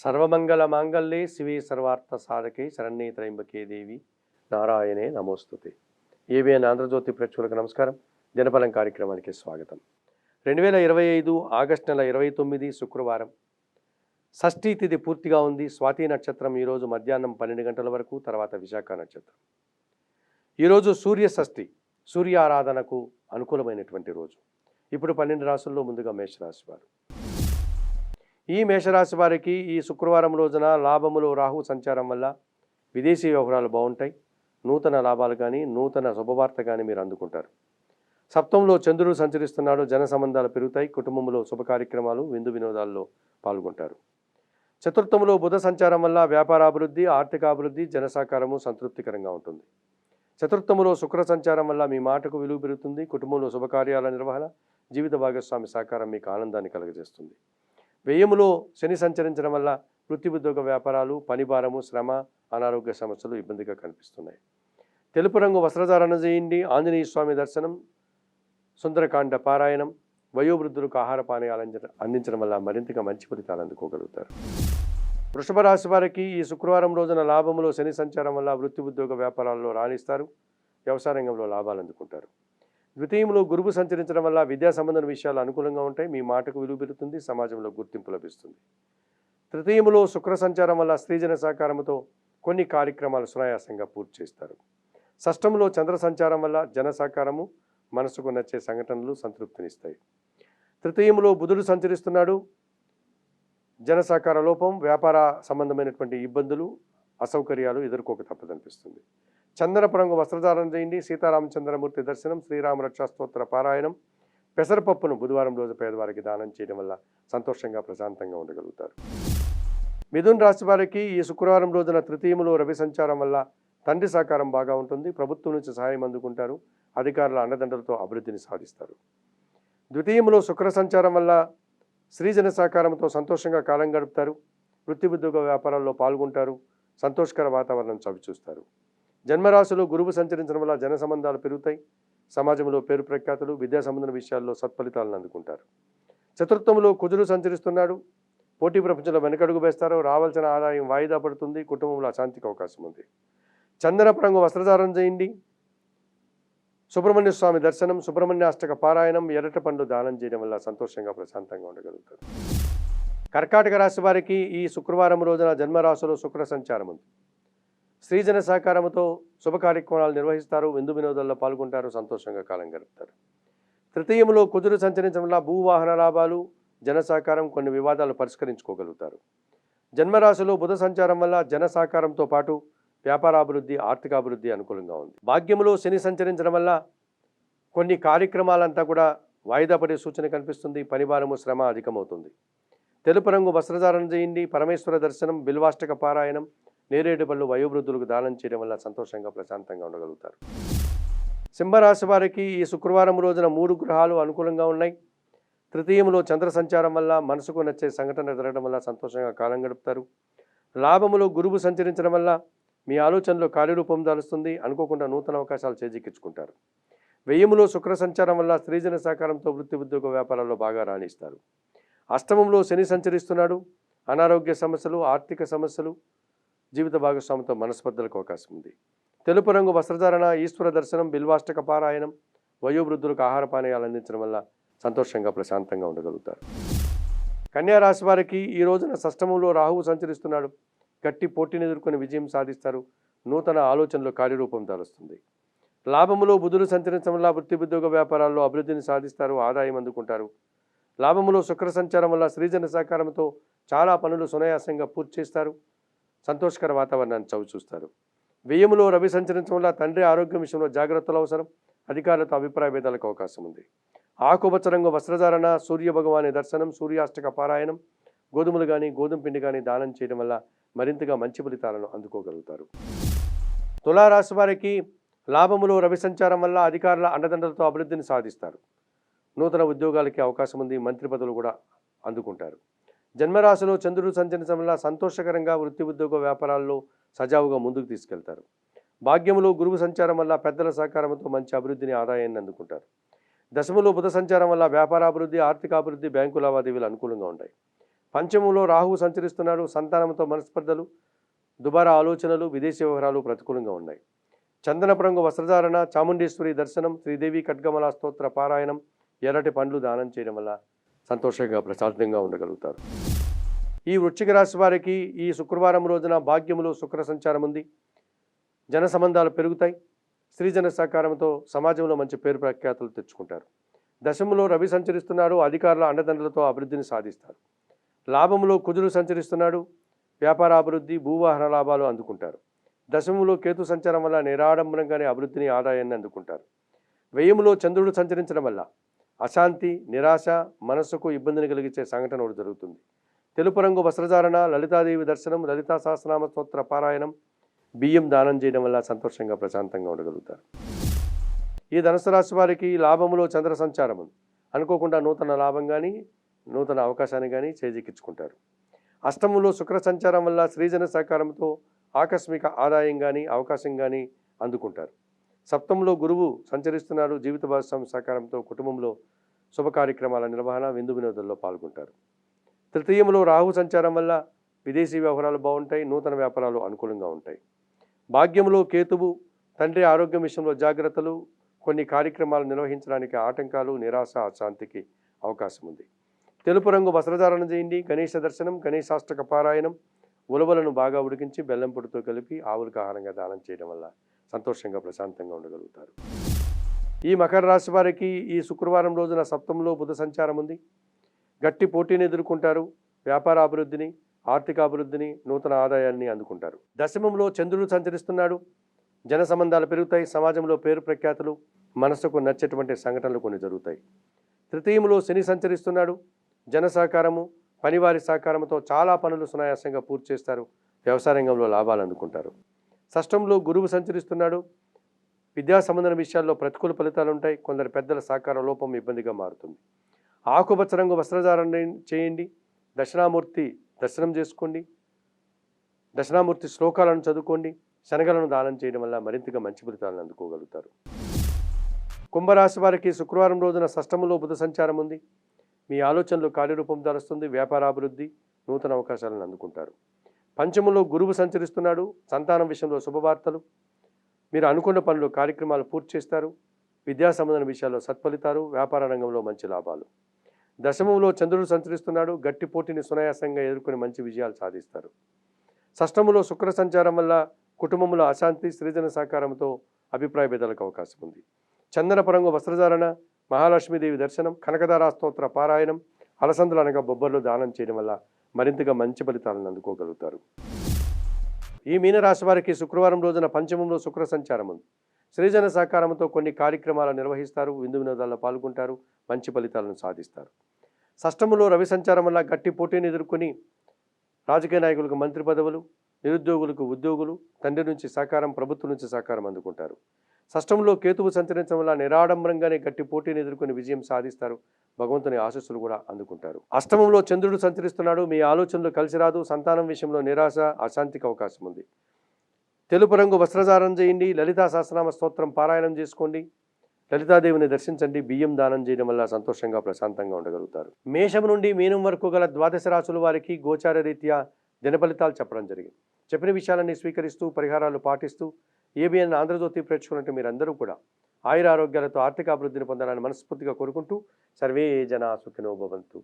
సర్వమంగళ మాంగళ్యే శివే సర్వార్థ సాధకే శరణ్యే త్రయంబకే దేవి నారాయణే నమోస్తుతే. ఏబిఎన్ ఆంధ్రజ్యోతి ప్రేక్షకులకు నమస్కారం. దినఫలం కార్యక్రమానికి స్వాగతం. 2025 ఆగస్టు నెల 29 శుక్రవారం. షష్ఠీ తిథి పూర్తిగా ఉంది. స్వాతి నక్షత్రం ఈరోజు మధ్యాహ్నం 12 గంటల వరకు, తర్వాత విశాఖ నక్షత్రం. ఈరోజు సూర్య షష్ఠి, సూర్య ఆరాధనకు అనుకూలమైనటువంటి రోజు. ఇప్పుడు 12 రాశుల్లో ముందుగా మేషరాశి వారు. ఈ మేషరాశి వారికి ఈ శుక్రవారం రోజున లాభములు రాహు సంచారం వల్ల విదేశీ వ్యవహారాలు బాగుంటాయి. నూతన లాభాలు కానీ నూతన శుభవార్త కానీ మీరు అందుకుంటారు. సప్తంలో చంద్రుడు సంచరిస్తున్నాడు. జన సంబంధాలు పెరుగుతాయి. కుటుంబంలో శుభ కార్యక్రమాలు, విందు వినోదాల్లో పాల్గొంటారు. చతుర్థంలో బుధ సంచారం వల్ల వ్యాపారాభివృద్ధి, ఆర్థికాభివృద్ధి, జనసహకారము సంతృప్తికరంగా ఉంటుంది. చతుర్థములో శుక్ర సంచారం వల్ల మీ మాటకు విలువ పెరుగుతుంది. కుటుంబంలో శుభకార్యాల నిర్వహణ, జీవిత భాగస్వామి సహకారం మీకు ఆనందాన్ని కలుగజేస్తుంది. వ్యయములో శని సంచరించడం వల్ల వృత్తి ఉద్యోగ వ్యాపారాలు, పనిభారము, శ్రమ, అనారోగ్య సమస్యలు ఇబ్బందిగా కనిపిస్తున్నాయి. తెలుపు రంగు వస్త్రధారణ చేయండి. ఆంజనేయ స్వామి దర్శనం, సుందరకాండ పారాయణం, వయోవృద్ధులకు ఆహార పానీయాలు అందించడం వల్ల మరింతగా మంచి ఫలితాలు అందుకోగలుగుతారు. వృషభ రాశి వారికి ఈ శుక్రవారం రోజున లాభములో శని సంచారం వల్ల వృత్తి ఉద్యోగ వ్యాపారాల్లో రాణిస్తారు. వ్యవసాయ రంగంలో లాభాలు అందుకుంటారు. ద్వితీయంలో గురువు సంచరించడం వల్ల విద్యా సంబంధ విషయాలు అనుకూలంగా ఉంటాయి. మీ మాటకు విలువ పెరుగుతుంది. సమాజంలో గుర్తింపు లభిస్తుంది. తృతీయములో శుక్ర సంచారం వల్ల స్త్రీజన సహకారంతో కొన్ని కార్యక్రమాలు సునాయాసంగా పూర్తి చేస్తారు. షష్టంలో చంద్ర సంచారం వల్ల జన సహకారము, మనసుకు నచ్చే సంఘటనలు సంతృప్తినిస్తాయి. తృతీయములో బుధుడు సంచరిస్తున్నాడు. జన సహకార లోపం, వ్యాపార సంబంధమైనటువంటి ఇబ్బందులు, అసౌకర్యాలు ఎదుర్కోక తప్పదనిపిస్తుంది. చందనపు రంగు వస్త్రధారణ చేయండి. సీతారామచంద్రమూర్తి దర్శనం, శ్రీరామ రక్షా స్తోత్ర పారాయణం, పెసరపప్పును బుధవారం రోజు పేదవారికి దానం చేయడం వల్ల సంతోషంగా ప్రశాంతంగా ఉండగలుగుతారు. మిథున్ రాశి వారికి ఈ శుక్రవారం రోజున తృతీయములో రవి సంచారం వల్ల తండ్రి సహకారం బాగా ఉంటుంది. ప్రభుత్వం నుంచి సహాయం అందుకుంటారు. అధికారుల అండదండలతో అభివృద్ధిని సాధిస్తారు. ద్వితీయములో శుక్ర సంచారం వల్ల స్త్రీజన సహకారంతో సంతోషంగా కాలం గడుపుతారు. వృత్తి ఉద్యోగ వ్యాపారాల్లో పాల్గొంటారు. సంతోషకర వాతావరణం చవిచూస్తారు. జన్మరాశిలో గురువు సంచరించడం వల్ల జన సంబంధాలు పెరుగుతాయి. సమాజంలో పేరు ప్రఖ్యాతులు, విద్యా సంబంధ విషయాల్లో సత్ఫలితాలను అందుకుంటారు. చతుర్థంలో కుజుడు సంచరిస్తున్నాడు. పోటీ ప్రపంచంలో వెనకడుగు వేస్తారు. రావాల్సిన ఆదాయం వాయిదా పడుతుంది. కుటుంబంలో అశాంతికి అవకాశం ఉంది. చందనపు రంగు వస్త్రధారణ చేయండి. సుబ్రహ్మణ్య స్వామి దర్శనం, సుబ్రహ్మణ్యాష్టక పారాయణం, ఎర్రటి పండు దానం చేయడం వల్ల సంతోషంగా ప్రశాంతంగా ఉండగలుగుతారు. కర్కాటక రాశి వారికి ఈ శుక్రవారం రోజున జన్మరాశిలో శుక్ర సంచారం ఉంది. స్త్రీజన సహకారంతో శుభ కార్యక్రమాలు నిర్వహిస్తారు. విందు వినోదాల్లో పాల్గొంటారు. సంతోషంగా కాలం గడుపుతారు. తృతీయంలో కుజుడు సంచరించడం వల్ల భూవాహన లాభాలు, జన సహకారం, కొన్ని వివాదాలు పరిష్కరించుకోగలుగుతారు. జన్మరాశిలో బుధ సంచారం వల్ల జన సహకారంతో పాటు వ్యాపారాభివృద్ధి, ఆర్థికాభివృద్ధి అనుకూలంగా ఉంది. భాగ్యములో శని సంచరించడం వల్ల కొన్ని కార్యక్రమాలంతా కూడా వాయిదా పడే సూచన కనిపిస్తుంది. పనిభారము, శ్రమ అధికమవుతుంది. తెలుపు రంగు వస్త్రధారణ చేయండి. పరమేశ్వర దర్శనం, బిల్వాష్టక పారాయణం, నేరేడు పళ్ళు వయోవృద్ధులకు దానం చేయడం వల్ల సంతోషంగా ప్రశాంతంగా ఉండగలుగుతారు. సింహరాశి వారికి ఈ శుక్రవారం రోజున 3 గ్రహాలు అనుకూలంగా ఉన్నాయి. తృతీయంలో చంద్ర సంచారం వల్ల మనసుకు నచ్చే సంఘటన జరగడం వల్ల సంతోషంగా కాలం గడుపుతారు. లాభములో గురువు సంచరించడం వల్ల మీ ఆలోచనలో కార్యరూపం దాలుస్తుంది. అనుకోకుండా నూతన అవకాశాలు చేజిక్కించుకుంటారు. వ్యయములో శుక్ర సంచారం వల్ల స్త్రీజన సహకారంతో వృత్తి ఉద్యోగ వ్యాపారాల్లో బాగా రాణిస్తారు. అష్టమంలో శని సంచరిస్తున్నాడు. అనారోగ్య సమస్యలు, ఆర్థిక సమస్యలు, జీవిత భాగస్వామితో మనస్పర్ధలకు అవకాశం ఉంది. తెలుపు రంగు వస్త్రధారణ, ఈశ్వర దర్శనం, బిల్వాష్టక పారాయణం, వయోవృద్ధులకు ఆహార పానీయాలు అందించడం వల్ల సంతోషంగా ప్రశాంతంగా ఉండగలుగుతారు. కన్యా రాశి వారికి ఈ రోజున షష్టమంలో రాహువు సంచరిస్తున్నాడు. గట్టి పోటీని ఎదుర్కొని విజయం సాధిస్తారు. నూతన ఆలోచనలు కార్యరూపం దాలుస్తుంది. లాభములో బుధుడు సంచరించడం వల్ల వృత్తి ఉద్యోగ వ్యాపారాల్లో అభివృద్ధిని సాధిస్తారు. ఆదాయం అందుకుంటారు. లాభములో శుక్ర సంచారం వల్ల స్త్రీజన సహకారంతో చాలా పనులు సునాయాసంగా పూర్తి చేస్తారు. సంతోషకర వాతావరణాన్ని చవిచూస్తారు. వ్యయములో రవి సంచరించడం వల్ల తండ్రి ఆరోగ్యం విషయంలో జాగ్రత్తలు అవసరం. అధికారులతో అభిప్రాయ భేదాలకు అవకాశం ఉంది. ఆకుపచ్చ రంగు వస్త్రధారణ, సూర్య భగవాని దర్శనం, సూర్యాష్టక పారాయణం, గోధుమలు కానీ గోధుమ పిండి కానీ దానం చేయడం వల్ల మరింతగా మంచి ఫలితాలను అందుకోగలుగుతారు. తులారాశి వారికి లాభములో రవి సంచారం వల్ల అధికారుల అండదండలతో అభివృద్ధిని సాధిస్తారు. నూతన ఉద్యోగాలకి అవకాశం ఉంది. మంత్రి పదవులు కూడా అందుకుంటారు. జన్మరాశిలో చంద్రుడు సంచరించడం వల్ల సంతోషకరంగా వృత్తి ఉద్యోగ వ్యాపారాల్లో సజావుగా ముందుకు తీసుకెళ్తారు. భాగ్యములో గురువు సంచారం వల్ల పెద్దల సహకారంతో మంచి అభివృద్ధిని, ఆదాయాన్ని అందుకుంటారు. దశములో బుధ సంచారం వల్ల వ్యాపారాభివృద్ధి, ఆర్థికాభివృద్ధి, బ్యాంకు లావాదేవీలు అనుకూలంగా ఉంటాయి. పంచమంలో రాహువు సంచరిస్తున్నాడు. సంతానంతో మనస్పర్ధలు, దుబారా ఆలోచనలు, విదేశీ వ్యవహారాలు ప్రతికూలంగా ఉన్నాయి. చందనపు రంగు వస్త్రధారణ, చాముండేశ్వరి దర్శనం, శ్రీదేవి ఖడ్గమల స్తోత్ర పారాయణం, ఎర్రటి పండ్లు దానం చేయడం వల్ల సంతోషంగా ప్రశాంతంగా ఉండగలుగుతారు. ఈ వృశ్చిక రాశి వారికి ఈ శుక్రవారం రోజున భాగ్యములో శుక్ర సంచారం ఉంది. జన సంబంధాలు పెరుగుతాయి. స్త్రీజన సహకారంతో సమాజంలో మంచి పేరు ప్రఖ్యాతులు తెచ్చుకుంటారు. దశములో రవి సంచరిస్తున్నాడు. అధికారుల అండదండలతో అభివృద్ధిని సాధిస్తారు. లాభములో కుజుడు సంచరిస్తున్నాడు. వ్యాపార అభివృద్ధి, భూవాహన లాభాలు అందుకుంటారు. దశములో కేతు సంచారం వల్ల నిరాడంబరంగానే అభివృద్ధిని, ఆదాయాన్ని అందుకుంటారు. వ్యయములో చంద్రుడు సంచరించడం వల్ల అశాంతి, నిరాశ, మనస్సుకు ఇబ్బందిని కలిగించే సంఘటన ఒకటి జరుగుతుంది. తెలుపు రంగు వస్త్రధారణ, లలితాదేవి దర్శనం, లలితా సహస్రనామ స్తోత్ర పారాయణం, బియ్యం దానం చేయడం వల్ల సంతోషంగా ప్రశాంతంగా ఉండగలుగుతారు. ఈ ధనుసు రాశి వారికి లాభములో చంద్ర సంచారం ఉంది. అనుకోకుండా నూతన లాభం కానీ, నూతన అవకాశాన్ని కానీ చేజిక్కించుకుంటారు. అష్టములో శుక్ర సంచారం వల్ల స్త్రీజన సహకారంతో ఆకస్మిక ఆదాయం కానీ, అవకాశం కానీ అందుకుంటారు. సప్తములో గురువు సంచరిస్తున్నాడు. జీవిత భాగస్వామి సహకారంతో కుటుంబంలో శుభ కార్యక్రమాల నిర్వహణ, విందు వినోదంలో పాల్గొంటారు. తృతీయములో రాహు సంచారం వల్ల విదేశీ వ్యవహారాలు బాగుంటాయి. నూతన వ్యాపారాలు అనుకూలంగా ఉంటాయి. భాగ్యములో కేతువు తండ్రి ఆరోగ్యం విషయంలో జాగ్రత్తలు, కొన్ని కార్యక్రమాలు నిర్వహించడానికి ఆటంకాలు, నిరాశ, అశాంతికి అవకాశం ఉంది. తెలుపు రంగు వస్త్రధారణ చేయండి. గణేశ దర్శనం, గణేశాష్టక పారాయణం, ఉలవలను బాగా ఉడికించి బెల్లం పొడితో కలిపి ఆవులకు ఆహారంగా దానం చేయడం వల్ల సంతోషంగా ప్రశాంతంగా ఉండగలుగుతారు. ఈ మకర రాశి వారికి ఈ శుక్రవారం రోజున సప్తమంలో బుధ సంచారం ఉంది. గట్టి పోటీని ఎదుర్కొంటారు. వ్యాపార అభివృద్ధిని, ఆర్థిక అభివృద్ధిని, నూతన ఆదాయాన్ని అందుకుంటారు. దశమంలో చంద్రుడు సంచరిస్తున్నాడు. జన సంబంధాలు పెరుగుతాయి. సమాజంలో పేరు ప్రఖ్యాతులు, మనసుకు నచ్చేటువంటి సంఘటనలు కొన్ని జరుగుతాయి. తృతీయంలో శని సంచరిస్తున్నాడు. జన సహకారము, పనివారి సహకారంతో చాలా పనులు సునాయాసంగా పూర్తి చేస్తారు. వ్యవసాయ రంగంలో లాభాలు అందుకుంటారు. షష్టంలో గురువు సంచరిస్తున్నాడు. విద్యా సంబంధన విషయాల్లో ప్రతికూల ఫలితాలు ఉంటాయి. కొందరు పెద్దల సహకార లోపం ఇబ్బందిగా మారుతుంది. ఆకుపచ్చ రంగు వస్త్రధారణ చేయండి. దక్షిణామూర్తి దర్శనం చేసుకోండి. దక్షిణామూర్తి శ్లోకాలను చదువుకోండి. శనగలను దానం చేయడం వల్ల మరింతగా మంచి ఫలితాలను అందుకోగలుగుతారు. కుంభరాశి వారికి శుక్రవారం రోజున షష్టములో బుధ సంచారం ఉంది. మీ ఆలోచనలు కార్యరూపం దాలుస్తుంది. వ్యాపార అభివృద్ధి, నూతన అవకాశాలను అందుకుంటారు. పంచములో గురువు సంచరిస్తున్నాడు. సంతానం విషయంలో శుభవార్తలు, మీరు అనుకున్న పనులు, కార్యక్రమాలు పూర్తి చేస్తారు. విద్యా సంబంధన విషయాల్లో సత్ఫలితాలు, వ్యాపార రంగంలో మంచి లాభాలు. దశమంలో చంద్రుడు సంచరిస్తున్నాడు. గట్టి పోటీని సునాయాసంగా ఎదుర్కొని మంచి విజయాలు సాధిస్తారు. షష్టములో శుక్ర సంచారం వల్ల కుటుంబంలో అశాంతి, స్త్రీజన సహకారంతో అభిప్రాయ భేదాలకు అవకాశం ఉంది. చందనపు రంగు వస్త్రధారణ, మహాలక్ష్మీదేవి దర్శనం, కనకదారా స్తోత్ర పారాయణం, అలసందలు అనగా బొబ్బర్లు దానం చేయడం వల్ల మరింతగా మంచి ఫలితాలను అందుకోగలుగుతారు. ఈ మీనరాశి వారికి శుక్రవారం రోజున పంచమంలో శుక్ర సంచారం ఉంది. స్త్రీజన సహకారంతో కొన్ని కార్యక్రమాలు నిర్వహిస్తారు. విందు వినోదాల్లో పాల్గొంటారు. మంచి ఫలితాలను సాధిస్తారు. షష్టములో రవి సంచారం వల్ల గట్టి పోటీని ఎదుర్కొని రాజకీయ నాయకులకు మంత్రి పదవులు, నిరుద్యోగులకు ఉద్యోగులు, తండ్రి నుంచి సహకారం, ప్రభుత్వం నుంచి సహకారం అందుకుంటారు. షష్టంలో కేతువు సంచరించడం వల్ల నిరాడంబరంగానే గట్టి పోటీని ఎదుర్కొని విజయం సాధిస్తారు. భగవంతుని ఆశీస్సులు కూడా అందుకుంటారు. అష్టమంలో చంద్రుడు సంచరిస్తున్నాడు. మీ ఆలోచనలు కలిసి రాదు. సంతానం విషయంలో నిరాశ, అశాంతికి అవకాశం ఉంది. తెలుపు రంగు వస్త్రధారణ చేయండి. లలితా సహస్రనామ స్తోత్రం పారాయణం చేసుకోండి. లలితాదేవిని దర్శించండి. బియ్యం దానం చేయడం వల్ల సంతోషంగా ప్రశాంతంగా ఉండగలుగుతారు. మేషం నుండి మీనం వరకు గల ద్వాదశ రాశుల వారికి గోచార రీత్యా దిన ఫలితాలు చెప్పడం జరిగింది. చెప్పిన విషయాలన్నీ స్వీకరిస్తూ పరిహారాలు పాటిస్తూ ఏబిఎన్ ఆంధ్రజ్యోతి ప్రేక్షకులంటే మీరందరూ కూడా ఆయుర ఆరోగ్యాలతో ఆర్థిక అభివృద్ధిని పొందాలని మనస్ఫూర్తిగా కోరుకుంటూ సర్వే జనా సుఖినో భవంతు.